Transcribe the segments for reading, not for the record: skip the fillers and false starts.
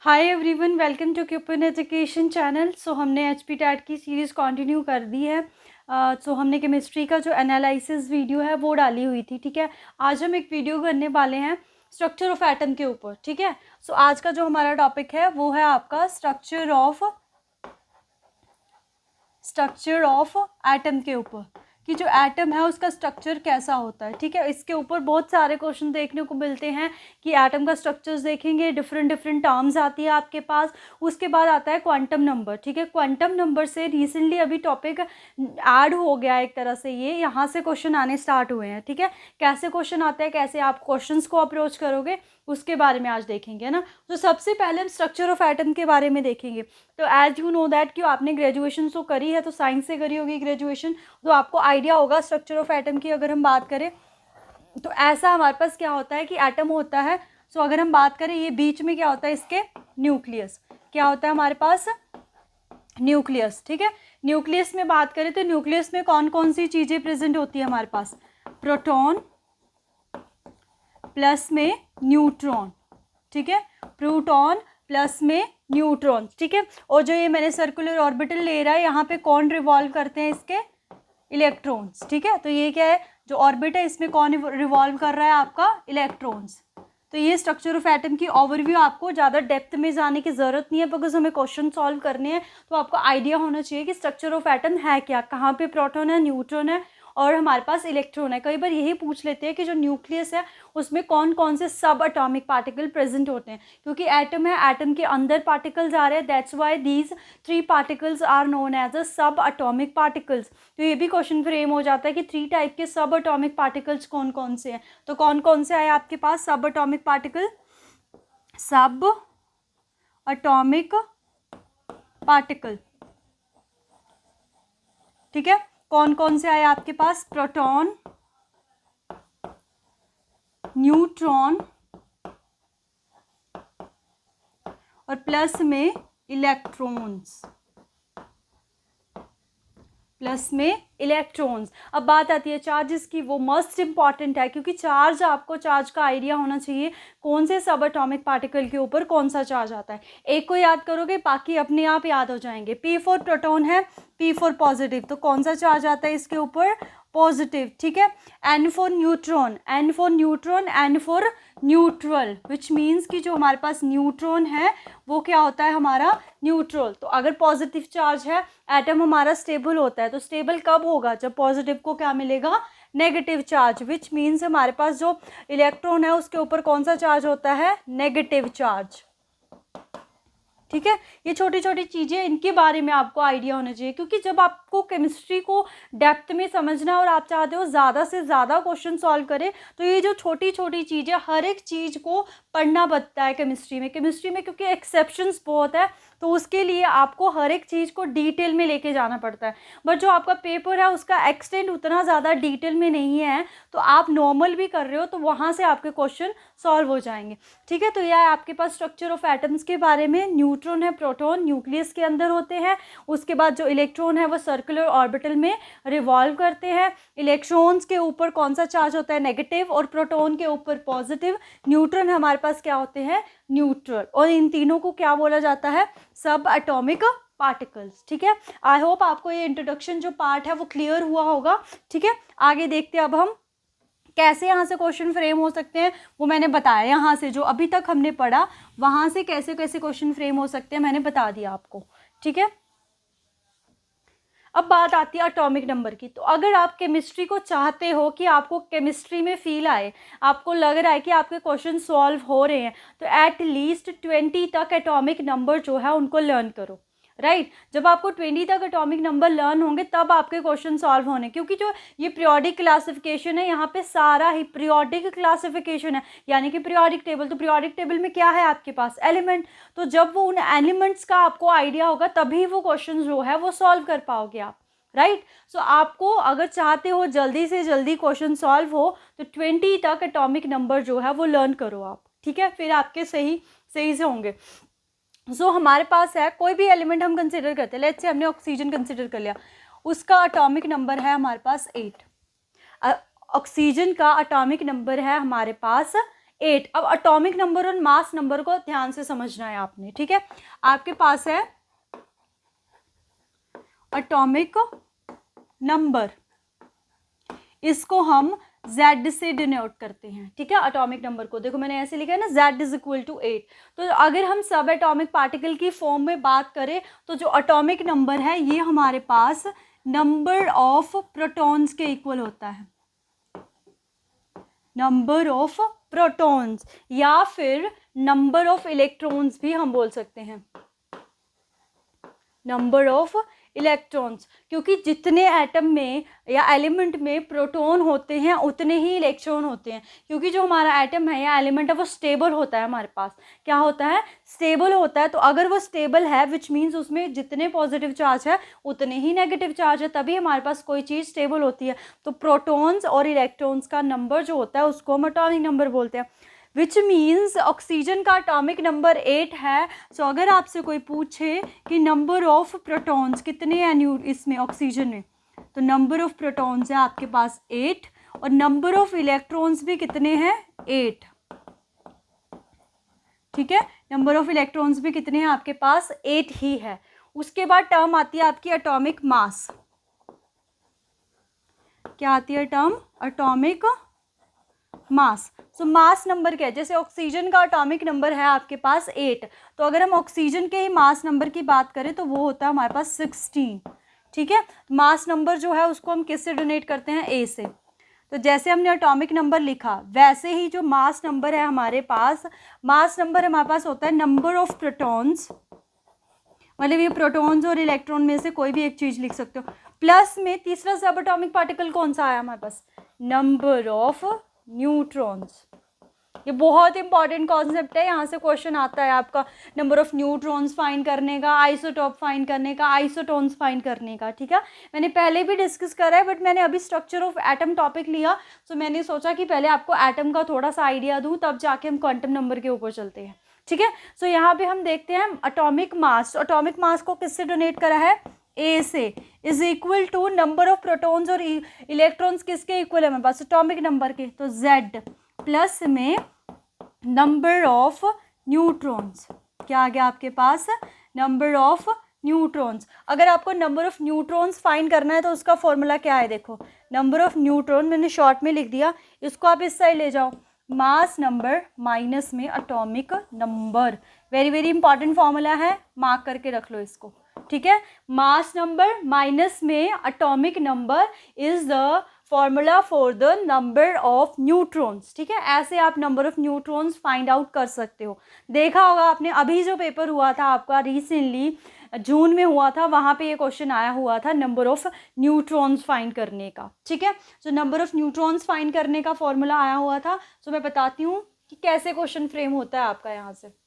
Hi everyone, welcome to क्यूपन education channel. So हमने HP TET की सीरीज़ कंटिन्यू कर दी है। सो हमने केमिस्ट्री का जो एनालिसिस वीडियो है वो डाली हुई थी। ठीक है, आज हम एक वीडियो करने वाले हैं स्ट्रक्चर ऑफ एटम के ऊपर। ठीक है, सो आज का जो हमारा टॉपिक है वो है आपका स्ट्रक्चर ऑफ एटम के ऊपर, कि जो एटम है उसका स्ट्रक्चर कैसा होता है। ठीक है, इसके ऊपर बहुत सारे क्वेश्चन देखने को मिलते हैं कि एटम का स्ट्रक्चर्स देखेंगे, डिफरेंट डिफरेंट टर्म्स आती है आपके पास। उसके बाद आता है क्वांटम नंबर। ठीक है, क्वांटम नंबर से रिसेंटली अभी टॉपिक ऐड हो गया है एक तरह से, ये यहाँ से क्वेश्चन आने स्टार्ट हुए हैं। ठीक है, कैसे क्वेश्चन आते हैं, कैसे आप क्वेश्चंस को अप्रोच करोगे, उसके बारे में आज देखेंगे ना। तो सबसे पहले हम स्ट्रक्चर ऑफ एटम के बारे में देखेंगे। तो एज यू नो दैट कि आपने ग्रेजुएशन तो करी है, तो साइंस से करी होगी ग्रेजुएशन, तो आपको आइडिया होगा स्ट्रक्चर ऑफ एटम की। अगर हम बात करें तो ऐसा हमारे पास क्या होता है कि एटम होता है। सो अगर हम बात करें, ये बीच में क्या होता है, इसके न्यूक्लियस। क्या होता है हमारे पास? न्यूक्लियस। ठीक है, न्यूक्लियस में बात करें तो न्यूक्लियस में कौन कौन सी चीज़ें प्रेजेंट होती है हमारे पास? प्रोटॉन प्लस में न्यूट्रॉन। ठीक है, प्रोटॉन प्लस में न्यूट्रॉन। ठीक है, और जो ये मैंने सर्कुलर ऑर्बिटल ले रहा है, यहाँ पे कौन रिवॉल्व करते हैं? इसके इलेक्ट्रॉन्स। ठीक है, तो ये क्या है, जो ऑर्बिट है इसमें कौन रिवॉल्व कर रहा है? आपका इलेक्ट्रॉन्स। तो ये स्ट्रक्चर ऑफ एटम की ओवरव्यू। आपको ज़्यादा डेप्थ में जाने की ज़रूरत नहीं है, बिकॉज हमें क्वेश्चन सॉल्व करने हैं, तो आपको आइडिया होना चाहिए कि स्ट्रक्चर ऑफ एटम है क्या, कहाँ पे प्रोटॉन है, न्यूट्रॉन है और हमारे पास इलेक्ट्रॉन है। कई बार यही पूछ लेते हैं कि जो न्यूक्लियस है उसमें कौन कौन से सब अटोमिक पार्टिकल प्रेजेंट होते हैं, क्योंकि एटम है, एटम के अंदर पार्टिकल्स आ रहे हैं, that's why these 3 particles are known as a sub atomic particles. तो ये भी क्वेश्चन फ्रेम हो जाता है कि 3 टाइप के सब अटोमिक पार्टिकल्स कौन कौन से हैं। तो कौन कौन से आए आपके पास सब अटोमिक पार्टिकल? सब अटोमिक पार्टिकल। ठीक है, कौन कौन से आए आपके पास? प्रोटॉन, न्यूट्रॉन और प्लस में इलेक्ट्रॉन्स। अब बात आती है चार्जेस की, वो मस्ट इंपॉर्टेंट है, क्योंकि चार्ज, आपको चार्ज का आइडिया होना चाहिए कौन से सब एटॉमिक पार्टिकल के ऊपर कौन सा चार्ज आता है। एक को याद करोगे बाकी अपने आप याद हो जाएंगे। P4 प्रोटॉन है, P4 पॉजिटिव, तो कौन सा चार्ज आता है इसके ऊपर? पॉजिटिव। ठीक है, N4 neutron, N4 neutral, which means कि जो हमारे पास न्यूट्रॉन है वो क्या होता है हमारा? न्यूट्रल। तो अगर पॉजिटिव चार्ज है, एटम हमारा स्टेबल होता है, तो स्टेबल कब होगा? जब पॉजिटिव को क्या मिलेगा? नेगेटिव चार्ज, विच मीन्स हमारे पास जो इलेक्ट्रॉन है उसके ऊपर कौन सा चार्ज होता है? Negative charge. ठीक है, ये छोटी छोटी चीज़ें, इनके बारे में आपको आइडिया होना चाहिए, क्योंकि जब आपको केमिस्ट्री को डेप्थ में समझना और आप चाहते हो ज़्यादा से ज़्यादा क्वेश्चन सॉल्व करें, तो ये जो छोटी छोटी चीज़ें, हर एक चीज़ को पढ़ना पड़ता है केमिस्ट्री में, क्योंकि एक्सेप्शंस बहुत है, तो उसके लिए आपको हर एक चीज़ को डिटेल में लेके जाना पड़ता है। बट जो आपका पेपर है उसका एक्सटेंट उतना ज़्यादा डिटेल में नहीं है, तो आप नॉर्मल भी कर रहे हो तो वहाँ से आपके क्वेश्चन सॉल्व हो जाएंगे। ठीक है, तो यह है आपके पास स्ट्रक्चर ऑफ एटम्स के बारे में। न्यूट्रॉन है, प्रोटॉन न्यूक्लियस के अंदर होते हैं, उसके बाद जो इलेक्ट्रॉन है वो सर्कुलर ऑर्बिटल में रिवॉल्व करते हैं। इलेक्ट्रॉन्स के ऊपर कौन सा चार्ज होता है? नेगेटिव, और प्रोटॉन के ऊपर पॉजिटिव। न्यूट्रॉन हमारे पास क्या होते हैं? न्यूट्रल। और इन तीनों को क्या बोला जाता है? सब एटॉमिक पार्टिकल्स। ठीक है, आई होप आपको ये इंट्रोडक्शन जो पार्ट है वो क्लियर हुआ होगा। ठीक है, आगे देखते हैं अब हम कैसे यहाँ से क्वेश्चन फ्रेम हो सकते हैं, वो मैंने बताया। यहाँ से जो अभी तक हमने पढ़ा, वहाँ से कैसे कैसे क्वेश्चन फ्रेम हो सकते हैं मैंने बता दिया आपको। ठीक है, अब बात आती है एटॉमिक नंबर की। तो अगर आप केमिस्ट्री को चाहते हो कि आपको केमिस्ट्री में फील आए, आपको लग रहा है कि आपके क्वेश्चन सॉल्व हो रहे हैं, तो एट लीस्ट 20 तक एटॉमिक नंबर जो है उनको लर्न करो। राइट, जब आपको 20 तक एटॉमिक नंबर लर्न होंगे तब आपके क्वेश्चन सॉल्व होने, क्योंकि जो ये पीरियोडिक क्लासिफिकेशन है, यहाँ पे सारा ही पीरियोडिक क्लासिफिकेशन है, यानी कि पीरियोडिक टेबल। तो पीरियोडिक टेबल में क्या है आपके पास? एलिमेंट। तो जब वो उन एलिमेंट्स का आपको आइडिया होगा तभी वो क्वेश्चन जो है वो सॉल्व कर पाओगे आप। राइट, सो आपको अगर चाहते हो जल्दी से जल्दी क्वेश्चन सॉल्व हो, तो 20 तक एटॉमिक नंबर जो है वो लर्न करो आप। ठीक है, फिर आपके सही से होंगे। सो हमारे पास है, कोई भी एलिमेंट हम कंसिडर करते हैं, लेट्स से हमने ऑक्सीजन कंसिडर कर लिया, उसका एटॉमिक नंबर है हमारे पास 8। ऑक्सीजन का एटॉमिक नंबर है हमारे पास 8। अब एटॉमिक नंबर और मास नंबर को ध्यान से समझना है आपने, ठीक है। आपके पास है एटॉमिक नंबर, इसको हम Z से डिनोट करते हैं, ठीक है। एटॉमिक नंबर को देखो मैंने ऐसे लिखा है ना, Z इज इक्वल टू 8। तो अगर हम सब एटॉमिक पार्टिकल की फॉर्म में बात करें तो जो एटॉमिक नंबर है ये हमारे पास नंबर ऑफ प्रोटॉन्स के इक्वल होता है, नंबर ऑफ प्रोटॉन्स, या फिर नंबर ऑफ इलेक्ट्रॉन्स भी हम बोल सकते हैं, नंबर ऑफ इलेक्ट्रॉन्स, क्योंकि जितने एटम में या एलिमेंट में प्रोटॉन होते हैं उतने ही इलेक्ट्रॉन होते हैं, क्योंकि जो हमारा एटम है या एलिमेंट है वो स्टेबल होता है, हमारे पास क्या होता है, स्टेबल होता है। तो अगर वो स्टेबल है विच मीन्स उसमें जितने पॉजिटिव चार्ज है उतने ही नेगेटिव चार्ज है, तभी हमारे पास कोई चीज़ स्टेबल होती है। तो प्रोटॉन्स और इलेक्ट्रॉन्स का नंबर जो होता है उसको हम एटॉमिक नंबर बोलते हैं, विच मीन्स ऑक्सीजन का एटॉमिक नंबर 8 है। सो अगर आपसे कोई पूछे कि नंबर ऑफ प्रोटॉन्स कितने हैं इसमें ऑक्सीजन में, तो नंबर ऑफ प्रोटॉन्स है आपके पास 8 और नंबर ऑफ इलेक्ट्रॉन्स भी कितने हैं, 8, ठीक है। नंबर ऑफ इलेक्ट्रॉन्स भी कितने हैं आपके पास, 8 ही है। उसके बाद टर्म आती है आपकी एटॉमिक मास। क्या आती है टर्म, एटॉमिक मास। सो मास नंबर क्या है, जैसे ऑक्सीजन का एटॉमिक नंबर है आपके पास 8, तो अगर हम ऑक्सीजन के ही मास नंबर की बात करें तो वो होता है हमारे पास 16, ठीक है। मास नंबर जो है उसको हम किससे डोनेट करते हैं, ए से। तो जैसे हमने एटॉमिक नंबर लिखा वैसे ही जो मास नंबर है हमारे पास, मास नंबर हमारे पास होता है नंबर ऑफ प्रोटॉन्स, मतलब ये प्रोटॉन्स और इलेक्ट्रॉन में से कोई भी एक चीज़ लिख सकते हो, प्लस में तीसरा सब एटॉमिक पार्टिकल कौन सा आया हमारे पास, नंबर ऑफ न्यूट्रॉन्स। ये बहुत इंपॉर्टेंट कॉन्सेप्ट है, यहाँ से क्वेश्चन आता है आपका नंबर ऑफ न्यूट्रॉन्स फाइंड करने का, आइसोटॉप फाइंड करने का, आइसोटोन्स फाइंड करने का, ठीक है। मैंने पहले भी डिस्कस करा है बट मैंने अभी स्ट्रक्चर ऑफ एटम टॉपिक लिया, तो मैंने सोचा कि पहले आपको एटम का थोड़ा सा आइडिया दूँ तब जाके हम क्वांटम नंबर के ऊपर चलते हैं, ठीक है। सो यहाँ पे हम देखते हैं एटॉमिक मास। एटॉमिक मास को किससे डोनेट करा है, ए से, is equal to number of protons और इलेक्ट्रॉन्स किसके इक्वल है हमारे पास, एटॉमिक नंबर के, तो Z प्लस में नंबर ऑफ न्यूट्रॉन्स। क्या आ गया आपके पास, नंबर ऑफ न्यूट्रॉन्स। अगर आपको नंबर ऑफ न्यूट्रॉन्स फाइंड करना है तो उसका फॉर्मूला क्या है, देखो नंबर ऑफ न्यूट्रॉन मैंने शॉर्ट में लिख दिया, इसको आप इस साइड ले जाओ, मास नंबर माइनस में atomic number. Very very important formula है, मार्क करके रख लो इसको, ठीक है। मास नंबर माइनस में atomic number is the formula for the number of neutrons, ठीक है। ऐसे आप number of neutrons find out कर सकते हो। देखा होगा आपने अभी जो पेपर हुआ था आपका रिसेंटली जून में हुआ था, वहाँ पे ये क्वेश्चन आया हुआ था नंबर ऑफ न्यूट्रॉन्स फाइंड करने का, ठीक है। तो नंबर ऑफ न्यूट्रॉन्स फाइंड करने का फॉर्मूला आया हुआ था। तो मैं बताती हूँ कि कैसे क्वेश्चन फ्रेम होता है आपका यहाँ से।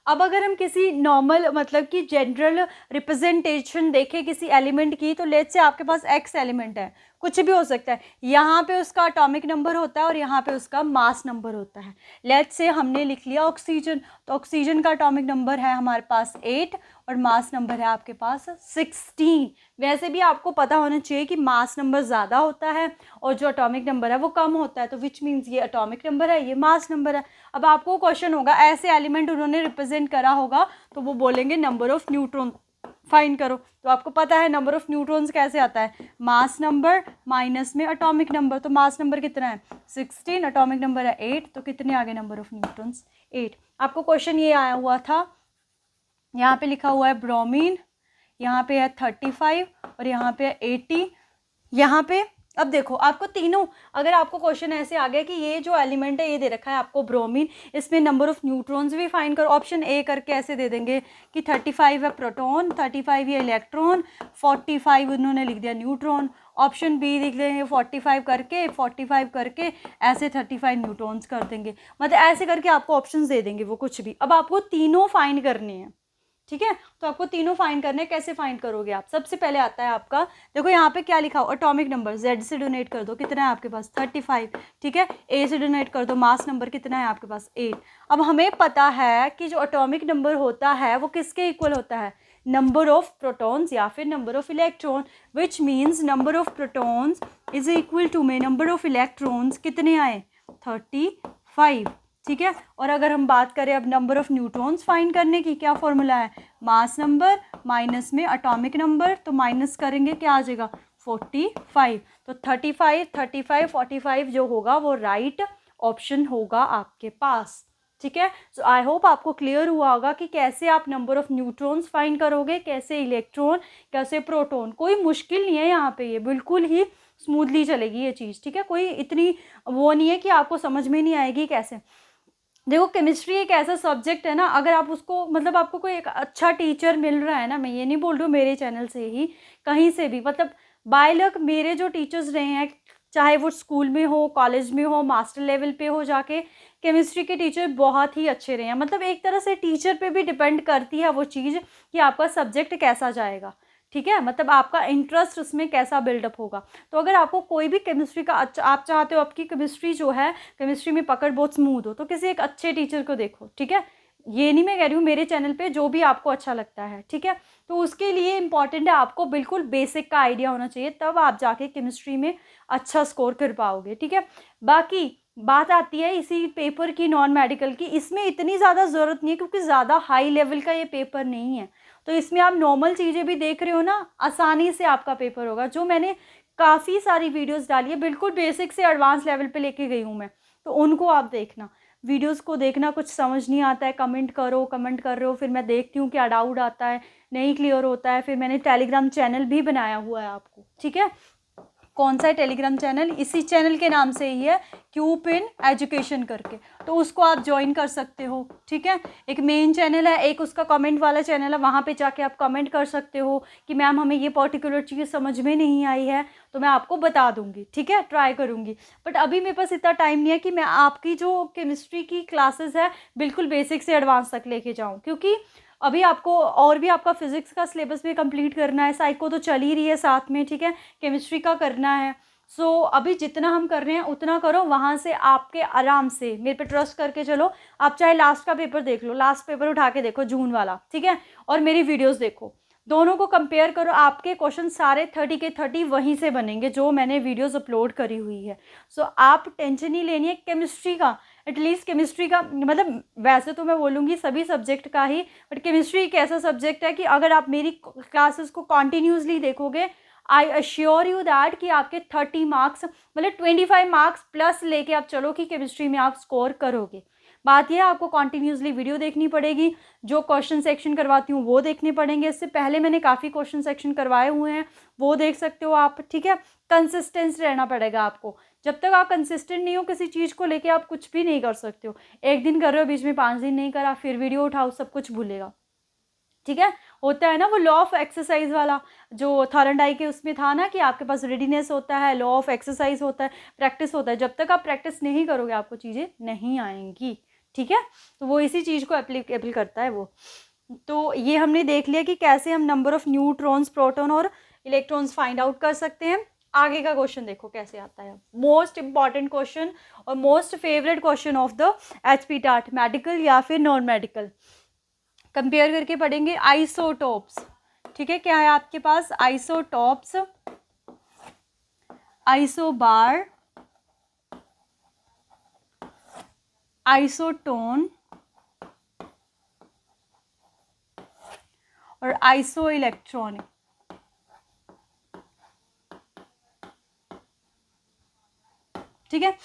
अब अगर हम किसी नॉर्मल मतलब कि जनरल रिप्रेजेंटेशन देखें किसी एलिमेंट की, तो लेट्स से आपके पास एक्स एलिमेंट है, कुछ भी हो सकता है, यहाँ पे उसका एटॉमिक नंबर होता है और यहाँ पे उसका मास नंबर होता है। लेट्स से हमने लिख लिया ऑक्सीजन, तो ऑक्सीजन का एटॉमिक नंबर है हमारे पास 8 और मास नंबर है आपके पास 16। वैसे भी आपको पता होना चाहिए कि मास नंबर ज़्यादा होता है और जो एटॉमिक नंबर है वो कम होता है, तो विच मीन्स ये एटॉमिक नंबर है, ये मास नंबर है। अब आपको क्वेश्चन होगा ऐसे एलिमेंट उन्होंने रिप्रेजेंट करा होगा तो वो बोलेंगे नंबर ऑफ न्यूट्रॉन फाइंड करो। तो आपको पता है नंबर ऑफ न्यूट्रॉन्स कैसे आता है, मास नंबर माइनस में एटॉमिक नंबर। तो मास नंबर कितना है 16, एटॉमिक नंबर है 8, तो कितने आ गए नंबर ऑफ न्यूट्रॉन्स 8। आपको क्वेश्चन ये आया हुआ था, यहाँ पे लिखा हुआ है ब्रोमीन, यहाँ पे है 35 और यहाँ पे है 80, यहाँ पे। अब देखो आपको तीनों, अगर आपको क्वेश्चन ऐसे आ गया कि ये जो एलिमेंट है ये दे रखा है आपको ब्रोमीन, इसमें नंबर ऑफ न्यूट्रॉन्स भी फाइंड करो, ऑप्शन ए करके ऐसे दे देंगे कि 35 है प्रोटॉन, 35 ये इलेक्ट्रॉन, 45 उन्होंने लिख दिया न्यूट्रॉन। ऑप्शन बी लिख देंगे 45 करके ऐसे 35 न्यूट्रॉन्स कर देंगे, मतलब ऐसे करके आपको ऑप्शंस दे देंगे वो कुछ भी। अब आपको तीनों फाइंड करने हैं, ठीक है। तो आपको तीनों फाइंड करने हैं, कैसे फाइंड करोगे आप, सबसे पहले आता है आपका, देखो यहाँ पे क्या लिखा हो, एटॉमिक नंबर Z से डोनेट कर दो, कितना है आपके पास 35, ठीक है। A से डोनेट कर दो, मास नंबर कितना है आपके पास 8। अब हमें पता है कि जो एटॉमिक नंबर होता है वो किसके इक्वल होता है, नंबर ऑफ प्रोटॉन्स या फिर number of electron, which means number of protons is equal to में नंबर ऑफ इलेक्ट्रॉन्स कितने आए, 35, ठीक है। और अगर हम बात करें अब नंबर ऑफ न्यूट्रॉन्स फाइंड करने की, क्या फॉर्मूला है, मास नंबर माइनस में एटॉमिक नंबर, तो माइनस करेंगे क्या आ जाएगा, 45। तो 35, 45 जो होगा वो राइट ऑप्शन होगा आपके पास, ठीक है। सो आई होप आपको क्लियर हुआ होगा कि कैसे आप नंबर ऑफ न्यूट्रॉन्स फाइंड करोगे, कैसे इलेक्ट्रॉन, कैसे प्रोटॉन। कोई मुश्किल नहीं है यहाँ पे, ये बिल्कुल ही स्मूथली चलेगी ये चीज़, ठीक है। कोई इतनी वो नहीं है कि आपको समझ में नहीं आएगी कैसे। देखो केमिस्ट्री एक ऐसा सब्जेक्ट है ना, अगर आप उसको मतलब आपको कोई एक अच्छा टीचर मिल रहा है ना, मैं ये नहीं बोल रही हूँ मेरे चैनल से ही, कहीं से भी, मतलब बाय लक मेरे जो टीचर्स रहे हैं, चाहे वो स्कूल में हो, कॉलेज में हो, मास्टर लेवल पे हो जाके, केमिस्ट्री के टीचर बहुत ही अच्छे रहे हैं। मतलब एक तरह से टीचर पे भी डिपेंड करती है वो चीज़ कि आपका सब्जेक्ट कैसा जाएगा, ठीक है। मतलब आपका इंटरेस्ट उसमें कैसा बिल्डअप होगा। तो अगर आपको कोई भी केमिस्ट्री का अच्छा, आप चाहते हो आपकी केमिस्ट्री जो है, केमिस्ट्री में पकड़ बहुत स्मूथ हो, तो किसी एक अच्छे टीचर को देखो, ठीक है। ये नहीं मैं कह रही हूँ, मेरे चैनल पे जो भी आपको अच्छा लगता है, ठीक है। तो उसके लिए इंपॉर्टेंट है आपको बिल्कुल बेसिक का आइडिया होना चाहिए, तब आप जाके केमिस्ट्री में अच्छा स्कोर कर पाओगे, ठीक है। बाकी बात आती है इसी पेपर की, नॉन मेडिकल की, इसमें इतनी ज़्यादा ज़रूरत नहीं है क्योंकि ज़्यादा हाई लेवल का ये पेपर नहीं है। तो इसमें आप नॉर्मल चीज़ें भी देख रहे हो ना, आसानी से आपका पेपर होगा। जो मैंने काफ़ी सारी वीडियोस डाली है, बिल्कुल बेसिक से एडवांस लेवल पे लेके गई हूँ मैं, तो उनको आप देखना, वीडियोस को देखना। कुछ समझ नहीं आता है कमेंट करो, कमेंट कर रहे हो, फिर मैं देखती हूँ क्या डाउट आता है, नहीं क्लियर होता है, फिर मैंने टेलीग्राम चैनल भी बनाया हुआ है आपको, ठीक है। कौन सा है टेलीग्राम चैनल, इसी चैनल के नाम से ही है, क्यूप इन एजुकेशन करके, तो उसको आप ज्वाइन कर सकते हो, ठीक है। एक मेन चैनल है, एक उसका कमेंट वाला चैनल है, वहाँ पे जाके आप कमेंट कर सकते हो कि मैम हमें ये पर्टिकुलर चीज़ समझ में नहीं आई है, तो मैं आपको बता दूंगी, ठीक है, ट्राई करूंगी। बट अभी मेरे पास इतना टाइम नहीं है कि मैं आपकी जो केमिस्ट्री की क्लासेस है बिल्कुल बेसिक से एडवांस तक लेके जाऊँ, क्योंकि अभी आपको और भी आपका फिजिक्स का सिलेबस भी कंप्लीट करना है, साइको तो चल ही रही है साथ में, ठीक है, केमिस्ट्री का करना है। सो अभी जितना हम कर रहे हैं उतना करो, वहाँ से आपके आराम से मेरे पे ट्रस्ट करके चलो। आप चाहे लास्ट का पेपर देख लो, लास्ट पेपर उठा के देखो जून वाला, ठीक है, और मेरी वीडियोस देखो, दोनों को कंपेयर करो, आपके क्वेश्चन सारे 30 के 30 वहीं से बनेंगे जो मैंने वीडियोस अपलोड करी हुई है। सो आप टेंशन नहीं लेनी है केमिस्ट्री का, एटलीस्ट केमिस्ट्री का, मतलब वैसे तो मैं बोलूँगी सभी सब्जेक्ट का ही, बट केमिस्ट्री एक ऐसा सब्जेक्ट है कि अगर आप मेरी क्लासेस को कॉन्टीन्यूसली देखोगे, आई अश्योर यू दैट कि आपके 30 मार्क्स, मतलब 25 मार्क्स प्लस लेके आप चलो कि केमिस्ट्री में आप स्कोर करोगे। बात यह है आपको कॉन्टीन्यूसली वीडियो देखनी पड़ेगी, जो क्वेश्चन सेक्शन करवाती हूँ वो देखने पड़ेंगे, इससे पहले मैंने काफ़ी क्वेश्चन सेक्शन करवाए हुए हैं, वो देख सकते हो आप, ठीक है। कंसिस्टेंस रहना पड़ेगा आपको, जब तक आप कंसिस्टेंट नहीं हो किसी चीज़ को लेके आप कुछ भी नहीं कर सकते हो। एक दिन कर रहे हो, बीच में 5 दिन नहीं करा, फिर वीडियो उठाओ, सब कुछ भूलेगा, ठीक है। होता है ना वो लॉ ऑफ एक्सरसाइज वाला, जो थॉर्नडाई के उसमें था ना, कि आपके पास रेडीनेस होता है, लॉ ऑफ एक्सरसाइज होता है, प्रैक्टिस होता है, जब तक आप प्रैक्टिस नहीं करोगे आपको चीज़ें नहीं आएंगी, ठीक है। तो वो इसी चीज़ को एप्लीकेबल करता है वो। तो ये हमने देख लिया कि कैसे हम नंबर ऑफ न्यूट्रॉन्स, प्रोटॉन और इलेक्ट्रॉन्स फाइंड आउट कर सकते हैं। आगे का क्वेश्चन देखो कैसे आता है, मोस्ट इंपॉर्टेंट क्वेश्चन और most favourite question of the HP टाट, मेडिकल या फिर नॉन मेडिकल, कंपेयर करके पढ़ेंगे। आइसोटोप्स, ठीक है, क्या है आपके पास, आइसोटोप्स, आइसोबार, आइसोटोन और आइसो इलेक्ट्रॉनिक, ठीक है।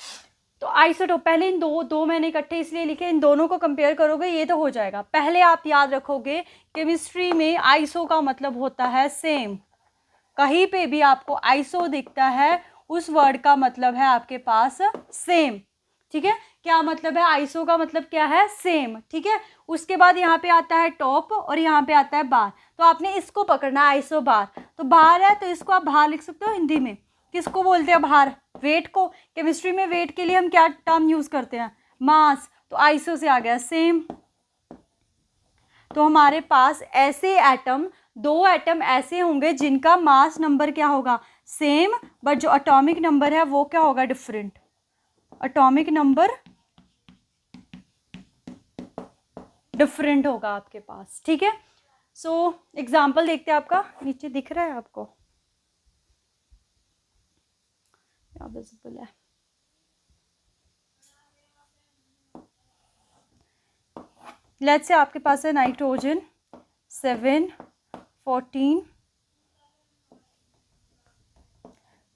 तो आइसोटोप, पहले इन दो मैंने इकट्ठे इसलिए लिखे, इन दोनों को कंपेयर करोगे ये तो हो जाएगा। पहले आप याद रखोगे केमिस्ट्री में आइसो का मतलब होता है सेम, कहीं पे भी आपको आइसो दिखता है उस वर्ड का मतलब है आपके पास सेम, ठीक है। क्या मतलब है आइसो का, मतलब क्या है, सेम, ठीक है। उसके बाद यहाँ पे आता है टॉप और यहाँ पे आता है बार, तो आपने इसको पकड़ना है, आइसो बार। तो बार है तो इसको आप बाहर लिख सकते हो हिंदी में, किसको बोलते हैं बाहर, वेट को। केमिस्ट्री में वेट के लिए हम क्या टर्म यूज करते हैं, मास, तो आइसो से आ गया सेम। तो हमारे पास ऐसे एटम, दो एटम ऐसे होंगे जिनका मास नंबर क्या होगा, सेम, बट जो एटॉमिक नंबर है वो क्या होगा, डिफरेंट, एटॉमिक नंबर डिफरेंट होगा आपके पास, ठीक है। सो एग्जाम्पल देखते हैं, आपका नीचे दिख रहा है आपको, क्या विजिबल है, लेट्स से आपके पास है नाइट्रोजन 7, 14,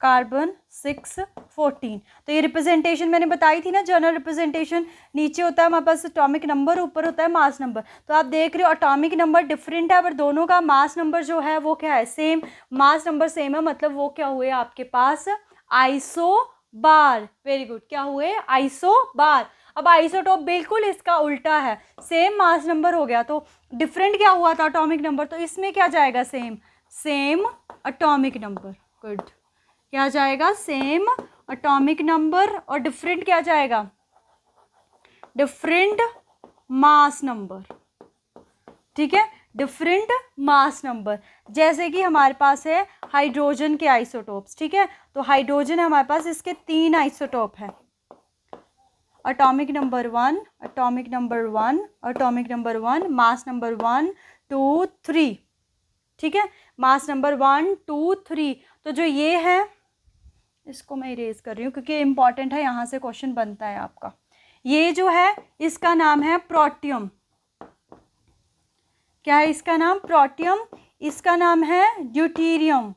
कार्बन 6, 14। तो ये रिप्रेजेंटेशन मैंने बताई थी ना, जनरल रिप्रेजेंटेशन। नीचे होता है हमारे पास एटॉमिक नंबर, ऊपर होता है मास नंबर। तो आप देख रहे हो एटॉमिक नंबर डिफरेंट है, पर दोनों का मास नंबर जो है वो क्या है, सेम। मास नंबर सेम है, मतलब वो क्या हुए आपके पास, आइसो बार। वेरी गुड, क्या हुए, आइसो बार। अब आइसोटोप बिल्कुल इसका उल्टा है, सेम मास नंबर हो गया तो डिफरेंट क्या हुआ था, एटॉमिक नंबर। तो इसमें क्या जाएगा, same, same atomic number. Good, क्या जाएगा, सेम एटॉमिक नंबर, और डिफरेंट क्या जाएगा, डिफरेंट मास नंबर। ठीक है, डिफरेंट मास नंबर। जैसे कि हमारे पास है हाइड्रोजन के आइसोटोप्स। ठीक है, तो हाइड्रोजन हमारे पास, इसके 3 आइसोटोप है, atomic number 1, atomic number 1, atomic number 1, mass number 1, 2, 3। ठीक है, मास नंबर 1, 2, 3। तो जो ये है, इसको मैं इरेज कर रही हूँ क्योंकि इंपॉर्टेंट है, यहाँ से क्वेश्चन बनता है आपका। ये जो है इसका नाम है प्रोटियम। क्या है इसका नाम, प्रोटियम। इसका नाम है ड्यूटेरियम,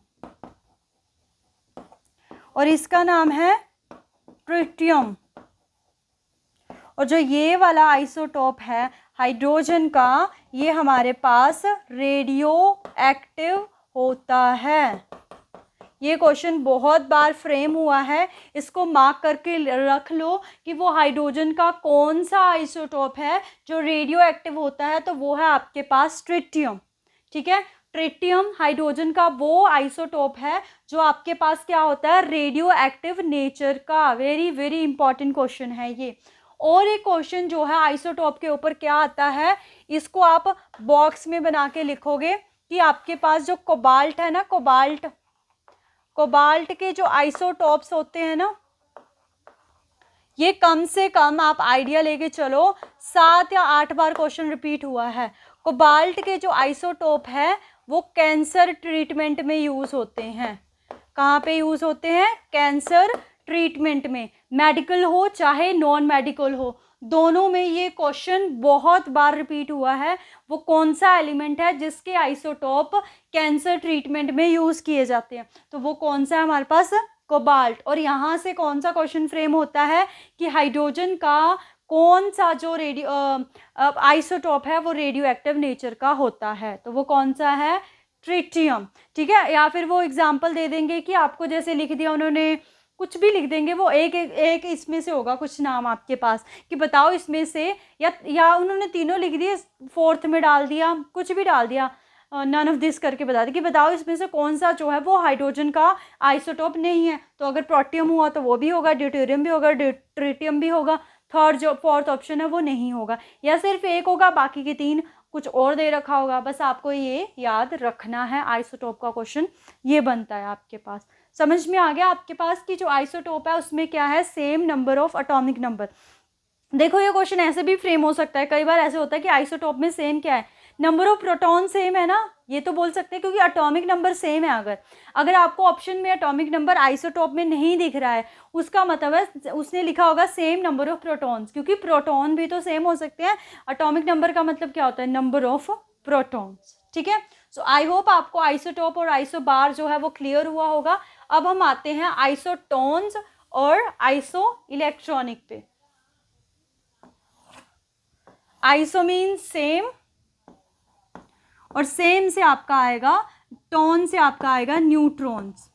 और इसका नाम है ट्रिटियम। और जो ये वाला आइसोटोप है हाइड्रोजन का, ये हमारे पास रेडियो एक्टिव होता है। ये क्वेश्चन बहुत बार फ्रेम हुआ है, इसको मार्क करके रख लो कि वो हाइड्रोजन का कौन सा आइसोटोप है जो रेडियो एक्टिव होता है, तो वो है आपके पास ट्रिटियम। ठीक है, ट्रिटियम हाइड्रोजन का वो आइसोटोप है जो आपके पास क्या होता है, रेडियो एक्टिव नेचर का। वेरी वेरी इंपॉर्टेंट क्वेश्चन है ये। और एक क्वेश्चन जो है आइसोटोप के ऊपर क्या आता है, इसको आप बॉक्स में बना के लिखोगे कि आपके पास जो कोबाल्ट है ना, कोबाल्ट, कोबाल्ट के जो आइसोटोप्स होते हैं ना, ये कम से कम आप आइडिया लेके चलो 7 या 8 बार क्वेश्चन रिपीट हुआ है। कोबाल्ट के जो आइसोटोप है वो कैंसर ट्रीटमेंट में यूज होते हैं। कहाँ पे यूज होते हैं, कैंसर ट्रीटमेंट में, मेडिकल हो चाहे नॉन मेडिकल हो, दोनों में ये क्वेश्चन बहुत बार रिपीट हुआ है। वो कौन सा एलिमेंट है जिसके आइसोटोप कैंसर ट्रीटमेंट में यूज किए जाते हैं, तो वो कौन सा है हमारे पास, कोबाल्ट। और यहाँ से कौन सा क्वेश्चन फ्रेम होता है कि हाइड्रोजन का कौन सा जो आइसोटोप है वो रेडियो एक्टिव नेचर का होता है, तो वो कौन सा है, ट्रिटियम। ठीक है, या फिर वो एग्जाम्पल दे देंगे कि आपको जैसे लिख दिया उन्होंने, कुछ भी लिख देंगे, वो एक इसमें से होगा कुछ नाम आपके पास कि बताओ इसमें से, या उन्होंने तीनों लिख दिए, फोर्थ में डाल दिया, कुछ भी डाल दिया, नन ऑफ दिस करके बता दी कि बताओ इसमें से कौन सा जो है वो हाइड्रोजन का आइसोटोप नहीं है। तो अगर प्रोटियम हुआ तो वो भी होगा, ड्यूटेरियम भी होगा, ट्रिटियम भी होगा, थर्ड जो फोर्थ ऑप्शन है वो नहीं होगा, या सिर्फ एक होगा, बाकी के 3 कुछ और दे रखा होगा। बस आपको ये याद रखना है, आइसोटोप का क्वेश्चन ये बनता है आपके पास। समझ में आ गया आपके पास कि जो आइसोटोप है उसमें क्या है, same number of atomic number. देखो ये क्वेश्चन ऐसे भी फ्रेम हो सकता है, कई बार ऐसे होता है कि आइसोटोप में सेम क्या है, नंबर ऑफ प्रोटॉन सेम है ना, ये तो बोल सकते हैं क्योंकि एटॉमिक नंबर सेम है। अगर आपको ऑप्शन में एटॉमिक नंबर आइसोटोप में नहीं दिख रहा है, उसका मतलब है उसने लिखा होगा सेम नंबर ऑफ प्रोटॉन्स, क्योंकि प्रोटॉन भी तो सेम हो सकते हैं। एटॉमिक नंबर का मतलब क्या होता है, नंबर ऑफ प्रोटॉन्स। ठीक है, सो आई होप आपको आइसोटोप और आइसोबार जो है वो क्लियर हुआ होगा। अब हम आते हैं आइसोटोन्स और आइसो इलेक्ट्रॉनिक पे। आइसो मीन सेम, और सेम से आपका आएगा, टोन से आपका आएगा न्यूट्रॉन्स,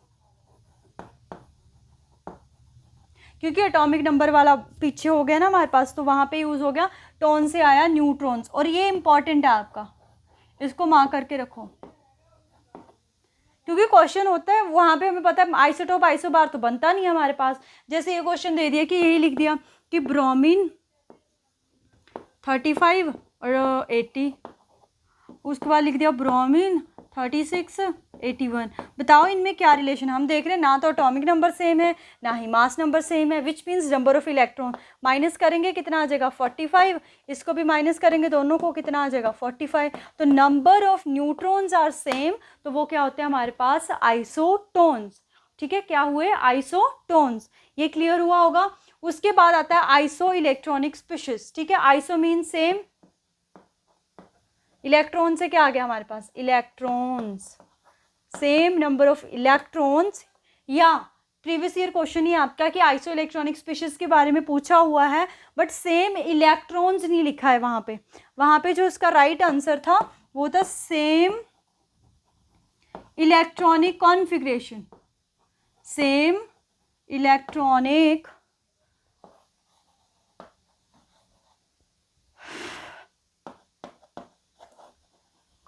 क्योंकि एटॉमिक नंबर वाला पीछे हो गया ना हमारे पास, तो वहां पे यूज हो गया, टोन से आया न्यूट्रॉन्स। और ये इंपॉर्टेंट है आपका, इसको मार्क करके रखो, क्योंकि क्वेश्चन होता है वहां पे हमें पता है आइसोटोप आइसोबार तो बनता नहीं है हमारे पास। जैसे ये क्वेश्चन दे दिया कि यही लिख दिया कि ब्रोमीन 35 और 80, उसके बाद लिख दिया ब्रोमीन 36, 81। बताओ इनमें क्या रिलेशन, हम देख रहे हैं ना तो एटॉमिक नंबर सेम है ना ही मास नंबर सेम है, विच means number of electron. Minus करेंगे कितना आ जाएगा 45, इसको भी माइनस करेंगे, दोनों को कितना आ जाएगा 45। तो number of neutrons are same, तो वो क्या होते हैं हमारे पास, आइसोटोन्स। ठीक है, क्या हुए, आइसोटोन्स, ये क्लियर हुआ होगा। उसके बाद आता है आइसो इलेक्ट्रॉनिक स्पीशीज, ठीक है, आइसो मीन सेम, इलेक्ट्रॉन से क्या आ गया हमारे पास, electrons, same number of electrons, या प्रीवियस ईयर क्वेश्चन ही आपका कि आइसो इलेक्ट्रॉनिक स्पीशीज के बारे में पूछा हुआ है, बट सेम इलेक्ट्रॉन्स नहीं लिखा है वहां पे जो इसका राइट आंसर था वो था same electronic configuration, same electronic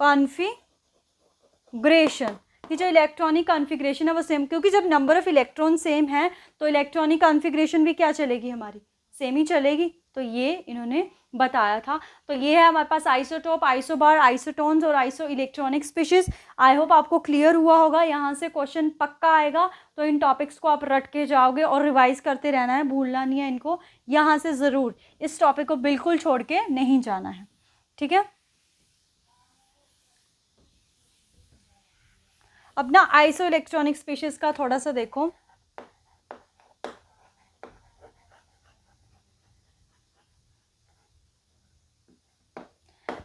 configuration, कि जो इलेक्ट्रॉनिक कॉन्फ़िगरेशन है वो सेम, क्योंकि जब नंबर ऑफ इलेक्ट्रॉन सेम है तो इलेक्ट्रॉनिक कॉन्फ़िगरेशन भी क्या चलेगी हमारी, सेम ही चलेगी। तो ये इन्होंने बताया था। तो ये है हमारे पास आइसोटोप, आइसोबार, आइसोटोन्स और iso electronic species. I hope आपको क्लियर हुआ होगा, यहाँ से क्वेश्चन पक्का आएगा, तो इन टॉपिक्स को आप रट के जाओगे और रिवाइज करते रहना है, भूलना नहीं है इनको, यहाँ से ज़रूर, इस टॉपिक को बिल्कुल छोड़ के नहीं जाना है, ठीक है। अब ना आइसो इलेक्ट्रॉनिक स्पीशीज का थोड़ा सा देखो,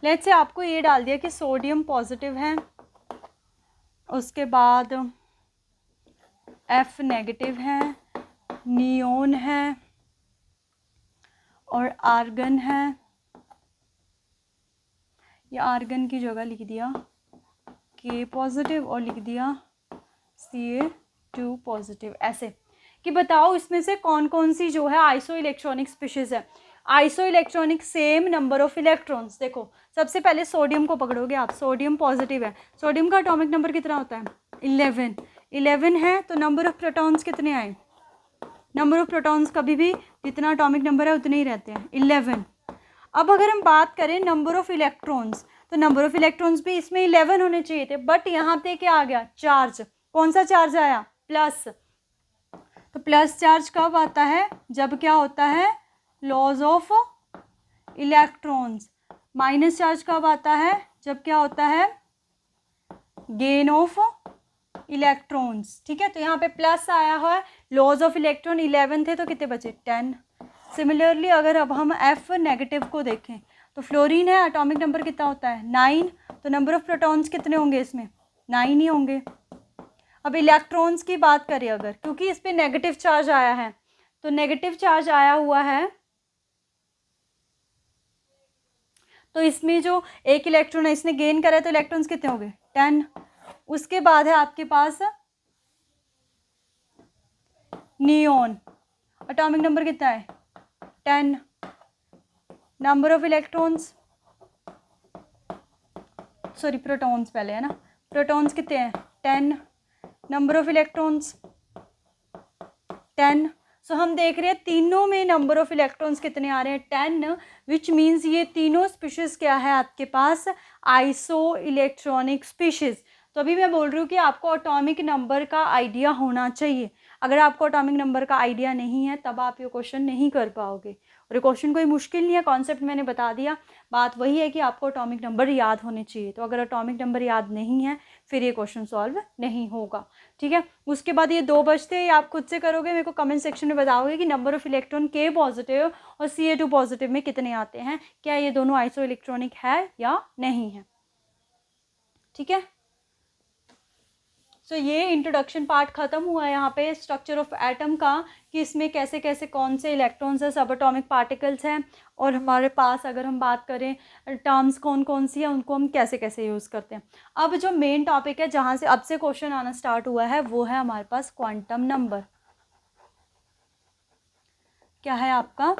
लेट्स से आपको ये डाल दिया कि सोडियम पॉजिटिव है, उसके बाद F नेगेटिव है, नियोन है और आर्गन है, या आर्गन की जगह लिख दिया K पॉजिटिव और लिख दिया Ca2 पॉजिटिव, ऐसे कि बताओ इसमें से कौन कौन सी जो है आइसो इलेक्ट्रॉनिक स्पीशीज है। Iso electronic same number of electrons, देखो सबसे पहले सोडियम को पकड़ोगे आप, सोडियम पॉजिटिव है, सोडियम का एटॉमिक नंबर कितना होता है, 11, 11 है, तो नंबर ऑफ प्रोटॉन्स कितने आए, नंबर ऑफ प्रोटॉन्स कभी भी जितना एटॉमिक नंबर है उतने ही रहते हैं, 11। अब अगर हम बात करें नंबर ऑफ इलेक्ट्रॉन्स, तो नंबर ऑफ इलेक्ट्रॉन्स भी इसमें 11 होने चाहिए थे, बट यहाँ पे क्या आ गया, चार्ज, कौन सा चार्ज आया, प्लस। तो प्लस चार्ज कब आता है, जब क्या होता है, loss of electrons. Minus charge कब आता है, जब क्या होता है, गेन ऑफ इलेक्ट्रॉन्स, ठीक है। तो यहाँ पे प्लस आया है, लॉस ऑफ इलेक्ट्रॉन 11 थे तो कितने बचे, 10। सिमिलरली अगर अब हम F नेगेटिव को देखें, तो फ्लोरीन है, एटॉमिक नंबर कितना होता है, 9, तो नंबर ऑफ प्रोटॉन्स कितने होंगे इसमें, 9 ही होंगे। अब इलेक्ट्रॉन्स की बात करें अगर, क्योंकि इस पर नेगेटिव चार्ज आया है, तो नेगेटिव चार्ज आया हुआ है, तो इसमें जो एक इलेक्ट्रॉन है इसने गेन करा है, तो इलेक्ट्रॉन्स कितने हो गए, 10। उसके बाद है आपके पास नियोन, एटॉमिक नंबर कितना है, 10। Number of electrons, sorry protons पहले है ना, प्रोटॉन्स कितने हैं, 10। Number of electrons 10। सो हम देख रहे हैं तीनों में नंबर ऑफ इलेक्ट्रॉन्स कितने आ रहे हैं, 10, विच मीन्स ये तीनों स्पीशीज क्या है आपके पास, आइसो इलेक्ट्रॉनिक स्पीशीज। तो अभी मैं बोल रही हूँ कि आपको एटॉमिक नंबर का आइडिया होना चाहिए, अगर आपको एटॉमिक नंबर का आइडिया नहीं है तब आप ये क्वेश्चन नहीं कर पाओगे, और ये क्वेश्चन कोई मुश्किल नहीं है, कॉन्सेप्ट मैंने बता दिया, बात वही है कि आपको एटॉमिक नंबर याद होने चाहिए। तो अगर एटॉमिक नंबर याद नहीं है फिर ये क्वेश्चन सॉल्व नहीं होगा, ठीक है। उसके बाद ये 2 बचते हैं, आप खुद से करोगे, मेरे को कमेंट सेक्शन में बताओगे कि number of electron K positive और Ca2 पॉजिटिव में कितने आते हैं, क्या ये दोनों आइसो इलेक्ट्रॉनिक है या नहीं है, ठीक है। सो ये इंट्रोडक्शन पार्ट खत्म हुआ है यहाँ पे स्ट्रक्चर ऑफ एटम का, कि इसमें कैसे कैसे कौन से इलेक्ट्रॉन्स हैं, सब एटॉमिक पार्टिकल्स हैं, और हमारे पास अगर हम बात करें टर्म्स कौन कौन सी है उनको हम कैसे कैसे यूज़ करते हैं। अब जो मेन टॉपिक है जहाँ से अब से क्वेश्चन आना स्टार्ट हुआ है वो है हमारे पास क्वांटम नंबर। क्या है आपका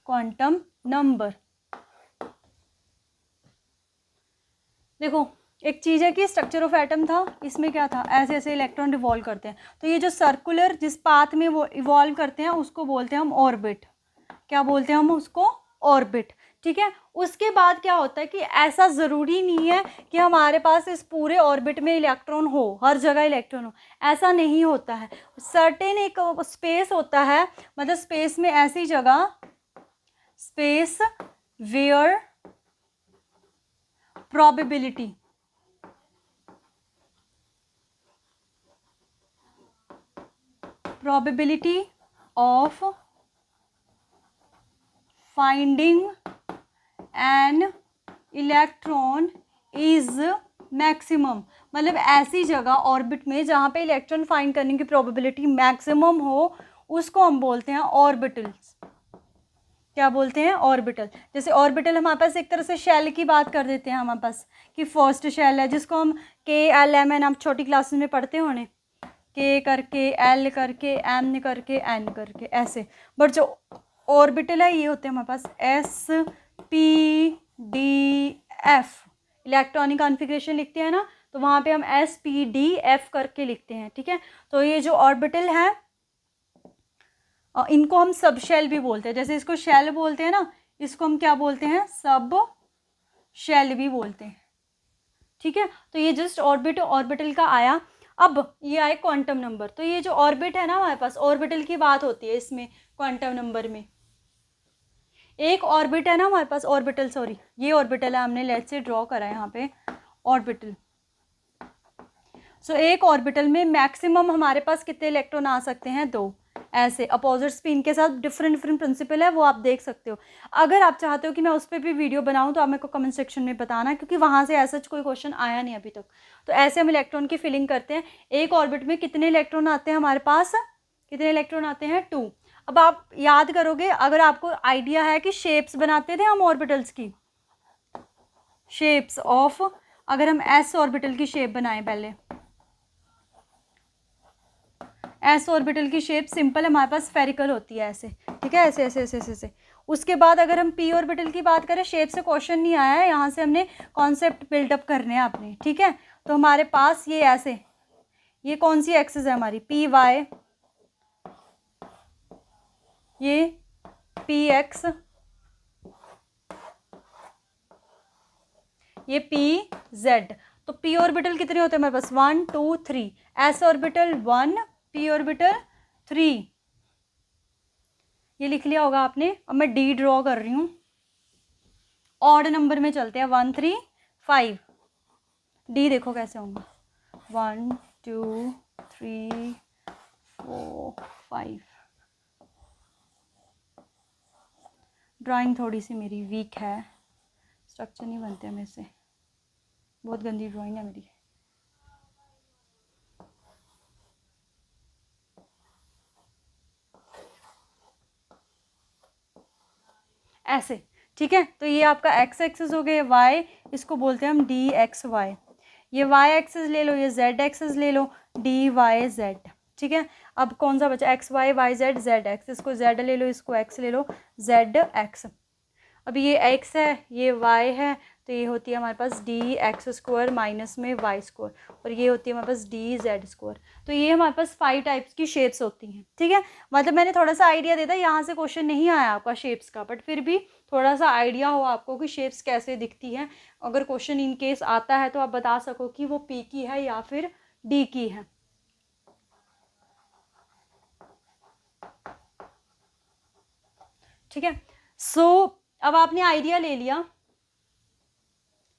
क्वांटम नंबर। देखो एक चीज़ है कि स्ट्रक्चर ऑफ एटम था, इसमें क्या था, ऐसे ऐसे इलेक्ट्रॉन रिवॉल्व करते हैं, तो ये जो सर्कुलर जिस पाथ में वो इवॉल्व करते हैं उसको बोलते हैं हम ऑर्बिट। क्या बोलते हैं हम उसको, ऑर्बिट, ठीक है। उसके बाद क्या होता है कि ऐसा ज़रूरी नहीं है कि हमारे पास इस पूरे ऑर्बिट में इलेक्ट्रॉन हो, हर जगह इलेक्ट्रॉन हो, ऐसा नहीं होता है। सर्टेन एक स्पेस होता है, मतलब स्पेस में ऐसी जगह, space where probability probability of finding an electron is maximum, मतलब ऐसी जगह ऑर्बिट में जहाँ पे इलेक्ट्रॉन फाइंड करने की प्रोबेबिलिटी मैक्सिमम हो उसको हम बोलते हैं ऑर्बिटल्स। क्या बोलते हैं? ऑर्बिटल। जैसे ऑर्बिटल हमारे पास एक तरह से शेल की बात कर देते हैं हमारे पास कि फर्स्ट शेल है जिसको हम KLMN आप छोटी क्लासेस में पढ़ते होने, K करके L करके M करके N करके ऐसे, बट जो ऑर्बिटल है ये होते हैं हमारे पास SPDF, इलेक्ट्रॉनिक कॉन्फ़िगरेशन लिखते हैं ना तो वहाँ पे हम SPDF करके लिखते हैं, ठीक है। तो ये जो ऑर्बिटल है इनको हम सब शेल भी बोलते हैं, जैसे इसको शेल बोलते हैं ना, इसको हम क्या बोलते हैं? सब शेल भी बोलते हैं, ठीक है। तो ये जस्ट ऑर्बिटल का आया। अब ये आए क्वांटम नंबर। तो ये जो ऑर्बिट है ना हमारे पास, ऑर्बिटल की बात होती है इसमें क्वांटम नंबर में। एक ऑर्बिट है ना हमारे पास, ऑर्बिटल, सॉरी ये ऑर्बिटल है, हमने लेट से ड्रॉ करा है यहाँ पे ऑर्बिटल। सो एक ऑर्बिटल में मैक्सिमम हमारे पास कितने इलेक्ट्रॉन आ सकते हैं? 2। ऐसे अपोजिट स्पिन के साथ डिफरेंट प्रिंसिपल है, वो आप देख सकते हो। अगर आप चाहते हो कि मैं उस पर भी वीडियो बनाऊं तो आप मेरे को कमेंट सेक्शन में बताना, क्योंकि वहाँ से ऐसा कोई क्वेश्चन आया नहीं अभी तक। तो ऐसे हम इलेक्ट्रॉन की फिलिंग करते हैं। एक ऑर्बिट में कितने इलेक्ट्रॉन आते हैं हमारे पास? कितने इलेक्ट्रॉन आते हैं? 2। अब आप याद करोगे, अगर आपको आइडिया है कि शेप्स बनाते थे हम ऑर्बिटल्स की, शेप्स ऑफ, अगर हम एस ऑर्बिटल की शेप बनाएं, पहले एस ऑर्बिटल की शेप सिंपल हमारे पास स्फेरिकल होती है ऐसे, ठीक है, ऐसे ऐसे ऐसे ऐसे ऐसे। उसके बाद अगर हम पी ऑर्बिटल की बात करें, शेप से क्वेश्चन नहीं आया है, यहाँ से हमने कॉन्सेप्ट बिल्डअप करने हैं अपने, ठीक है। तो हमारे पास ये ऐसे, ये कौन सी एक्सिस है हमारी? पी वाई, ये पी एक्स, ये पी जेड। तो पी ऑर्बिटल कितने होते हैं हमारे पास? 1 2 3। एस ऑर्बिटल 1, पी ऑर्बिटल 3, ये लिख लिया होगा आपने। अब मैं डी ड्रॉ कर रही हूँ। ऑड नंबर में चलते हैं, 1 3 5। डी देखो कैसे होंगे, 1 2 3 4 5। ड्राइंग थोड़ी सी मेरी वीक है, स्ट्रक्चर नहीं बनते मेरे से, बहुत गंदी ड्राइंग है मेरी। ऐसे, ठीक है। तो ये आपका एक्स एक्सिस हो गया, वाई, इसको बोलते हैं हम डी एक्स वाई। ये वाई एक्सिस ले लो, ये जेड एक्सिस ले लो, डी वाई जेड, ठीक है। अब कौन सा बचा? X Y, Y Z, Z X. इसको जेड ले लो, इसको एक्स ले लो, जेड एक्स। अब ये एक्स है, ये वाई है, तो ये होती है हमारे पास डी एक्स स्क्वायर माइनस में वाई स्क्वायर, और ये होती है हमारे पास डी जेड स्क्वायर। तो ये हमारे पास 5 टाइप्स की शेप्स होती हैं, ठीक है। मतलब मैंने थोड़ा सा आइडिया देता, यहाँ से क्वेश्चन नहीं आया आपका शेप्स का, बट फिर भी थोड़ा सा आइडिया हो आपको कि शेप्स कैसे दिखती हैं। अगर क्वेश्चन इन केस आता है तो आप बता सको कि वो पी की है या फिर डी की है, ठीक है। सो अब आपने आइडिया ले लिया,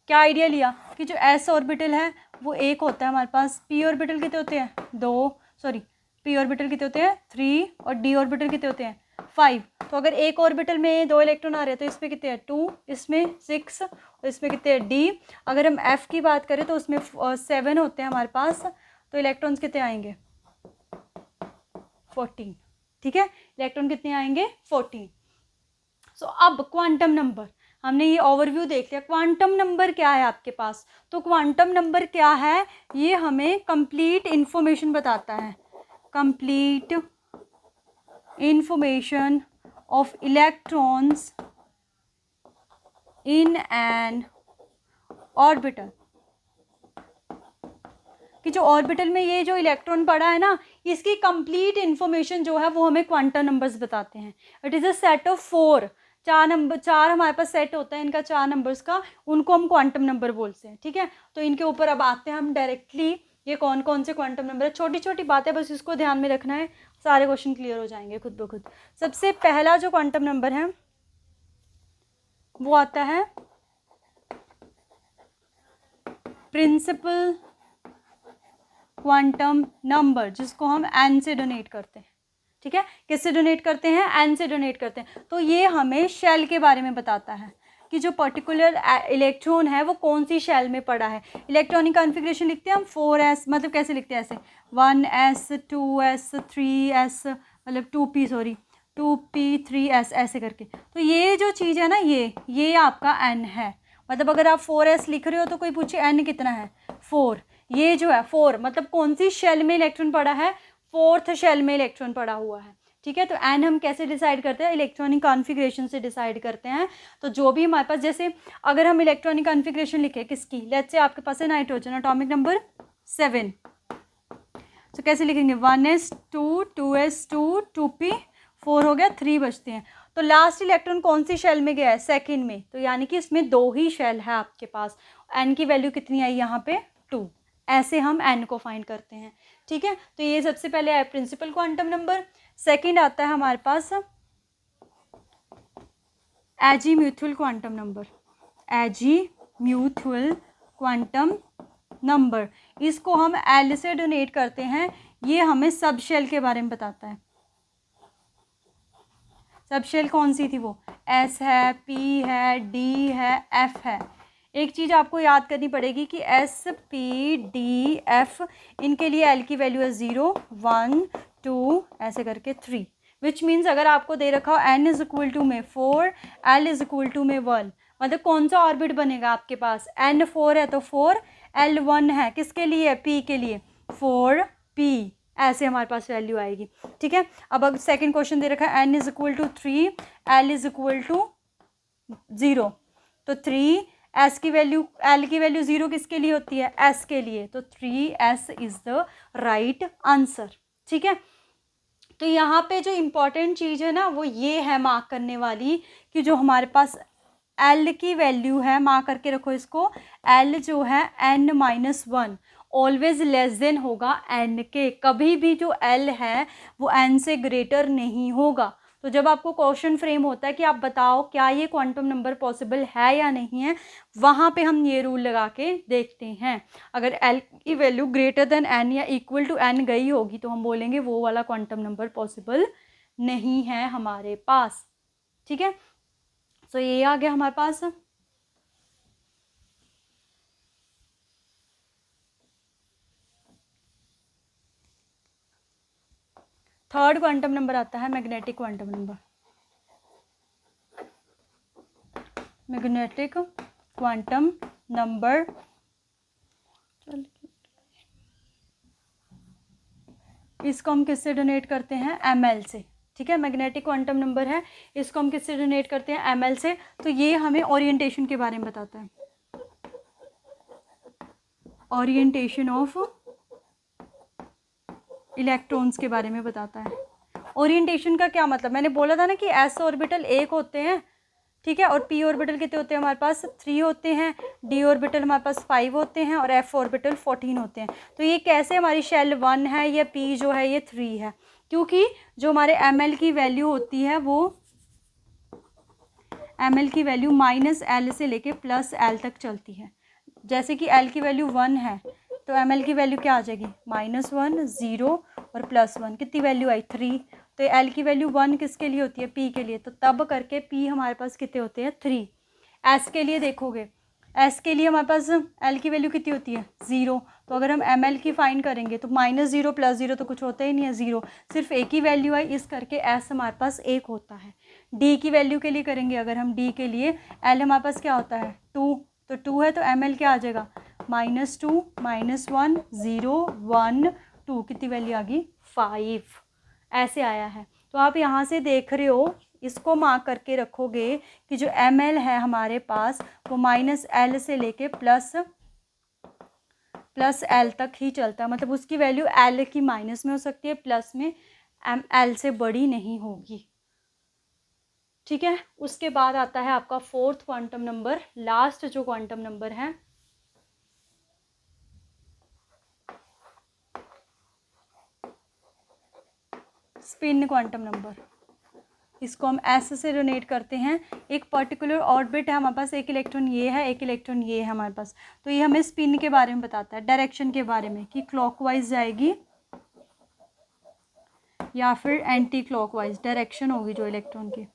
क्या आइडिया लिया कि जो एस ऑर्बिटल है वो एक होता है हमारे पास। पी ऑर्बिटल कितने होते हैं? 2, सॉरी पी ऑर्बिटल कितने होते हैं? 3, और डी ऑर्बिटल कितने होते हैं? 5। तो अगर एक ऑर्बिटल में 2 इलेक्ट्रॉन आ रहे हैं तो इसमें कितने हैं? 2, इसमें 6, और इसमें कितने हैं? डी। अगर हम एफ की बात करें तो उसमें 7 होते हैं हमारे पास, तो इलेक्ट्रॉन्स कितने आएंगे? 14, ठीक है। इलेक्ट्रॉन कितने आएंगे? 14। सो अब क्वांटम नंबर, हमने ये ओवरव्यू देख लिया। क्वांटम नंबर क्या है आपके पास? तो क्वांटम नंबर क्या है? ये हमें कंप्लीट इंफॉर्मेशन बताता है, complete information of electrons in an orbital, कि जो ऑर्बिटल में ये जो इलेक्ट्रॉन पड़ा है ना, इसकी कंप्लीट इंफॉर्मेशन जो है वो हमें क्वांटम नंबर्स बताते हैं। It is a set of 4, 4 number, 4 हमारे पास सेट होता है इनका, 4 नंबर्स का, उनको हम क्वांटम नंबर बोलते हैं, ठीक है। तो इनके ऊपर अब आते हैं हम डायरेक्टली, ये कौन कौन से क्वांटम नंबर है। छोटी छोटी बातें बस इसको ध्यान में रखना है, सारे क्वेश्चन क्लियर हो जाएंगे खुद ब खुद। सबसे पहला जो क्वांटम नंबर है वो आता है प्रिंसिपल क्वांटम नंबर, जिसको हम एन से डोनेट करते हैं, ठीक है, किससे डोनेट करते हैं, एन से डोनेट करते हैं। तो ये हमें शेल के बारे में बताता है कि जो पर्टिकुलर इलेक्ट्रॉन है वो कौन सी शेल में पड़ा है। इलेक्ट्रॉनिक कॉन्फ़िगरेशन लिखते हैं हम 4s, मतलब कैसे लिखते हैं ऐसे 1s 2s 3s, मतलब 2p, सॉरी 2p 3s, ऐसे करके। तो ये जो चीज़ है ना, ये आपका n है। मतलब अगर आप 4s लिख रहे हो तो कोई पूछे n कितना है, 4। ये जो है 4 मतलब कौन सी शेल में इलेक्ट्रॉन पड़ा है, फोर्थ शेल में इलेक्ट्रॉन पड़ा हुआ है। ठीक है, तो एन हम कैसे डिसाइड करते हैं, इलेक्ट्रॉनिक कॉन्फ़िगरेशन से डिसाइड करते हैं। तो जो भी हमारे पास, जैसे अगर हम इलेक्ट्रॉनिक कॉन्फ़िगरेशन लिखे किसकी, लेट्स से आपके पास है नाइट्रोजन, एटॉमिक नंबर 7, तो कैसे लिखेंगे 1s2 2s2 2p 4 हो गया, 3 बचते हैं। तो लास्ट इलेक्ट्रॉन कौन सी शेल में गया है, सेकंड में। तो यानी कि इसमें 2 ही शेल है आपके पास। एन की वैल्यू कितनी आई यहाँ पे, 2। ऐसे हम एन को फाइंड करते हैं। ठीक है, तो ये सबसे पहले आया प्रिंसिपल क्वांटम नंबर। सेकंड आता है हमारे पास एजीम्यूथुअल क्वांटम नंबर, एजीम्यूथुअल क्वांटम नंबर। इसको हम एल से डोनेट करते हैं। ये हमें सब शेल के बारे में बताता है। सब शेल कौन सी थी, वो एस है, पी है, डी है, एफ है। एक चीज़ आपको याद करनी पड़ेगी कि एस पी डी एफ, इनके लिए एल की वैल्यू है 0 1 2 ऐसे करके 3, विच मीन्स अगर आपको दे रखा हो एन इज इक्वल टू में 4, एल इज इक्वल टू में 1, मतलब कौन सा ऑर्बिट बनेगा आपके पास, एन 4 है तो 4, एल 1 है, किसके लिए, पी के लिए, 4p, ऐसे हमारे पास वैल्यू आएगी। ठीक है, अब अगर सेकंड क्वेश्चन दे रखा है n is equal to 3, l is equal to 0, तो 3 एस की वैल्यू, एल की वैल्यू 0 किसके लिए होती है, एस के लिए, तो 3s is the right answer. ठीक है, तो यहाँ पे जो इम्पोर्टेंट चीज़ है ना वो ये है मार्क करने वाली, कि जो हमारे पास एल की वैल्यू है, मार्क करके रखो इसको, एल जो है n-1 ऑलवेज लेस देन होगा n के, कभी भी जो l है वो n से ग्रेटर नहीं होगा। तो जब आपको क्वेश्चन फ्रेम होता है कि आप बताओ क्या ये क्वांटम नंबर पॉसिबल है या नहीं है, वहाँ पे हम ये रूल लगा के देखते हैं। अगर l की वैल्यू ग्रेटर देन n या इक्वल टू n गई होगी तो हम बोलेंगे वो वाला क्वांटम नंबर पॉसिबल नहीं है हमारे पास। ठीक है, तो ये आ गया हमारे पास। थर्ड क्वांटम नंबर आता है magnetic quantum number. Magnetic quantum number, इसको हम किससे डोनेट करते हैं, ml से। ठीक है, मैग्नेटिक क्वांटम नंबर है, इसको हम किससे डोनेट करते हैं, ml से। तो ये हमें ओरिएंटेशन के बारे में बताता है, ओरिएंटेशन ऑफ इलेक्ट्रॉन्स के बारे में बताता है। ओरिएंटेशन का क्या मतलब, मैंने बोला था ना कि s ऑर्बिटल 1 होते हैं, ठीक है, और p ऑर्बिटल कितने होते हैं हमारे पास, 3 होते हैं, d ऑर्बिटल हमारे पास 5 होते हैं, और f ऑर्बिटल 14 होते हैं। तो ये कैसे हमारी शेल 1 है, या p जो है ये 3 है, क्योंकि जो हमारे ml की वैल्यू होती है वो ml की वैल्यू -l से लेके +l तक चलती है। जैसे कि l की वैल्यू 1 है तो ml की वैल्यू क्या आ जाएगी, -1 0 और +1, कितनी वैल्यू आई 3। तो l की वैल्यू 1 किसके लिए होती है, p के लिए, तो तब करके p हमारे पास कितने होते हैं 3। s के लिए देखोगे, s के लिए हमारे पास l की वैल्यू कितनी होती है 0, तो अगर हम ml की फाइंड करेंगे तो -0 +0 तो कुछ होता ही नहीं है, 0, सिर्फ एक ही वैल्यू आई, इस करके s हमारे पास 1 होता है। d की वैल्यू के लिए करेंगे, अगर हम d के लिए, l हमारे पास क्या होता है 2, तो 2 है तो ml क्या आ जाएगा -2 -1 0 1 2, कितनी वैल्यू आ गई 5, ऐसे आया है। तो आप यहाँ से देख रहे हो, इसको मार्क करके रखोगे कि जो ml है हमारे पास वो -l से लेके +l तक ही चलता है, मतलब उसकी वैल्यू l की माइनस में हो सकती है, प्लस में l से बड़ी नहीं होगी। ठीक है, उसके बाद आता है आपका फोर्थ क्वांटम नंबर, लास्ट जो क्वांटम नंबर है, स्पिन क्वांटम नंबर। इसको हम s से डोनेट करते हैं। एक पर्टिकुलर ऑर्बिट है हमारे पास, एक इलेक्ट्रॉन ये है, एक इलेक्ट्रॉन ये है हमारे पास, तो ये हमें स्पिन के बारे में बताता है, डायरेक्शन के बारे में, कि क्लॉकवाइज जाएगी या फिर एंटी क्लॉकवाइज डायरेक्शन होगी जो इलेक्ट्रॉन की,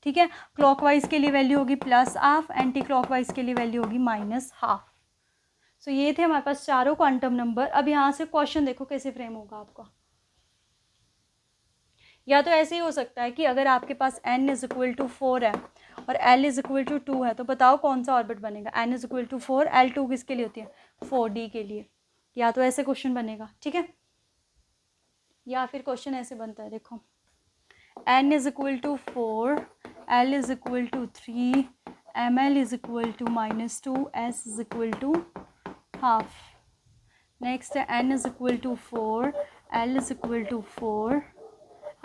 ठीक है। क्लॉकवाइज के लिए वैल्यू होगी +½ एंटी क्लॉकवाइज के लिए वैल्यू होगी -½ सो ये थे हमारे पास चारों क्वांटम नंबर। अब यहाँ से क्वेश्चन देखो कैसे फ्रेम होगा आपका। या तो ऐसे ही हो सकता है कि अगर आपके पास n = 4 है और l = 2 है, तो बताओ कौन सा ऑर्बिट बनेगा। n = 4, L2 किसके लिए होती है, 4d के लिए। या तो ऐसे क्वेश्चन बनेगा, ठीक है। या फिर क्वेश्चन ऐसे बनता है, देखो n = 4, l = 3, ml = -2, s = ½ next है n = 4, l = 4,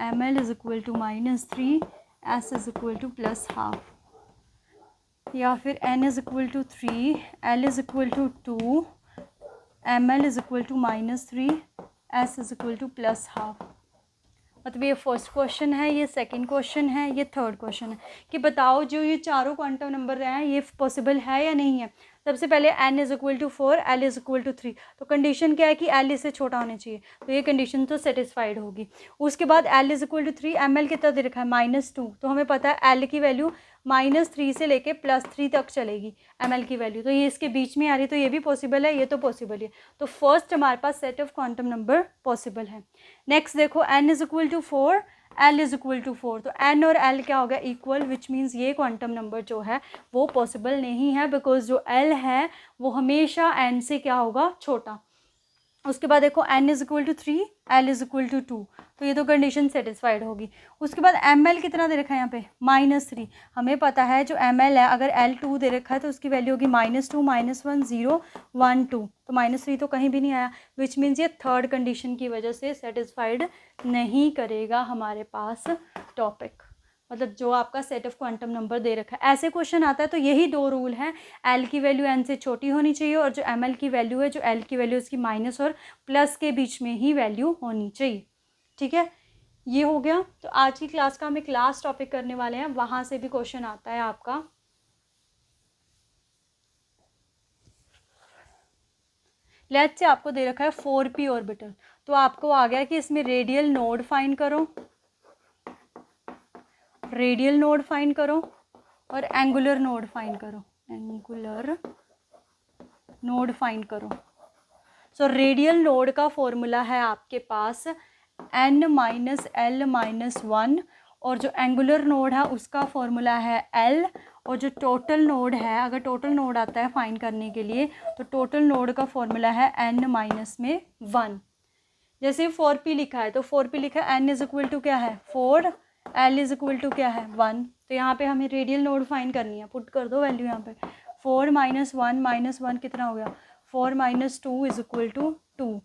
ml = -3, s = +½ या फिर n = 3, l = 2, ml = -3, s = +½ मतलब ये फर्स्ट क्वेश्चन है, ये सेकंड क्वेश्चन है, ये थर्ड क्वेश्चन है कि बताओ जो ये चारों क्वांटम नंबर हैं ये पॉसिबल है या नहीं है। सबसे पहले n = 4, l = 3, तो कंडीशन क्या है कि l इससे छोटा होना चाहिए, तो ये कंडीशन तो सेटिस्फाइड होगी। उसके बाद l = 3, ml कितना दे रखा है -2, तो हमें पता है l की वैल्यू -3 से लेके +3 तक चलेगी ml की वैल्यू, तो ये इसके बीच में आ रही है, तो ये भी पॉसिबल है, ये तो पॉसिबल है। तो फर्स्ट हमारे पास set of quantum number possible है। नेक्स्ट देखो n = 4, l = 4, तो n और l क्या हो गया, इक्वल, विच मीन्स ये क्वांटम नंबर जो है वो पॉसिबल नहीं है, बिकॉज जो l है वो हमेशा n से क्या होगा, छोटा। उसके बाद देखो n = 3, l = 2, तो ये तो कंडीशन सेटिस्फाइड होगी। उसके बाद ml कितना दे रखा है यहाँ पे, -3, हमें पता है जो ml है अगर l2 दे रखा है तो उसकी वैल्यू होगी -2, -1, 0, 1, 2, तो -3 तो कहीं भी नहीं आया, विच मीन्स ये थर्ड कंडीशन की वजह से सेटिस्फाइड नहीं करेगा हमारे पास टॉपिक, मतलब जो आपका सेट ऑफ क्वांटम नंबर दे रखा है। ऐसे क्वेश्चन आता है तो यही दो रूल हैं, एल की वैल्यू एन से छोटी होनी चाहिए और जो एम एल की वैल्यू है, जो एल की वैल्यू उसकी माइनस और प्लस के बीच में ही वैल्यू होनी चाहिए, ठीक है। ये हो गया। तो आज की क्लास का हम एक लास्ट टॉपिक करने वाले हैं, वहाँ से भी क्वेश्चन आता है आपका। लेट्स से आपको दे रखा है 4p ऑर्बिटल, तो आपको आ गया कि इसमें रेडियल नोड फाइंड करो, रेडियल नोड फाइंड करो और एंगुलर नोड फाइंड करो, एंगुलर नोड फाइंड करो। सो रेडियल नोड का फॉर्मूला है आपके पास n - l - 1 और जो एंगुलर नोड है उसका फॉर्मूला है l, और जो टोटल नोड है, अगर टोटल नोड आता है फाइंड करने के लिए तो टोटल नोड का फॉर्मूला है n - 1। जैसे 4p लिखा है तो 4p लिखा है, n = क्या है 4, l = क्या है 1, तो यहाँ पे हमें रेडियल नोड फाइंड करनी है, पुट कर दो वैल्यू यहाँ पे। 4 - 1 - 1 कितना हो गया, 4 - 2 = 2,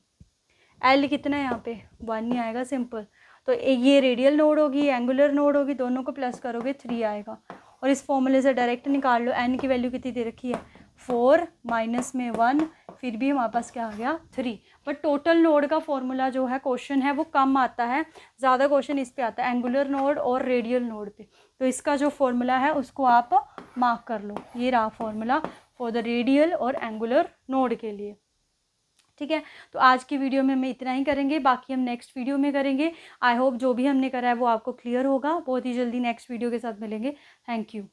l कितना है यहाँ पे 1 ही आएगा, सिंपल। तो ये रेडियल नोड होगी, एंगुलर नोड होगी, दोनों को प्लस करोगे 3 आएगा। और इस फॉर्मूले से डायरेक्ट निकाल लो, n की वैल्यू कितनी दे रखी है 4 - 1, फिर भी हमारे पास क्या आ गया 3। बट टोटल नोड का फॉर्मूला जो है क्वेश्चन है वो कम आता है, ज़्यादा क्वेश्चन इस पे आता है एंगुलर नोड और रेडियल नोड पे। तो इसका जो फॉर्मूला है उसको आप मार्क कर लो, ये रहा फॉर्मूला फॉर द रेडियल और एंगुलर नोड के लिए, ठीक है। तो आज की वीडियो में हम इतना ही करेंगे, बाकी हम नेक्स्ट वीडियो में करेंगे। आई होप जो भी हमने करा है वो आपको क्लियर होगा। बहुत ही जल्दी नेक्स्ट वीडियो के साथ मिलेंगे। Thank you.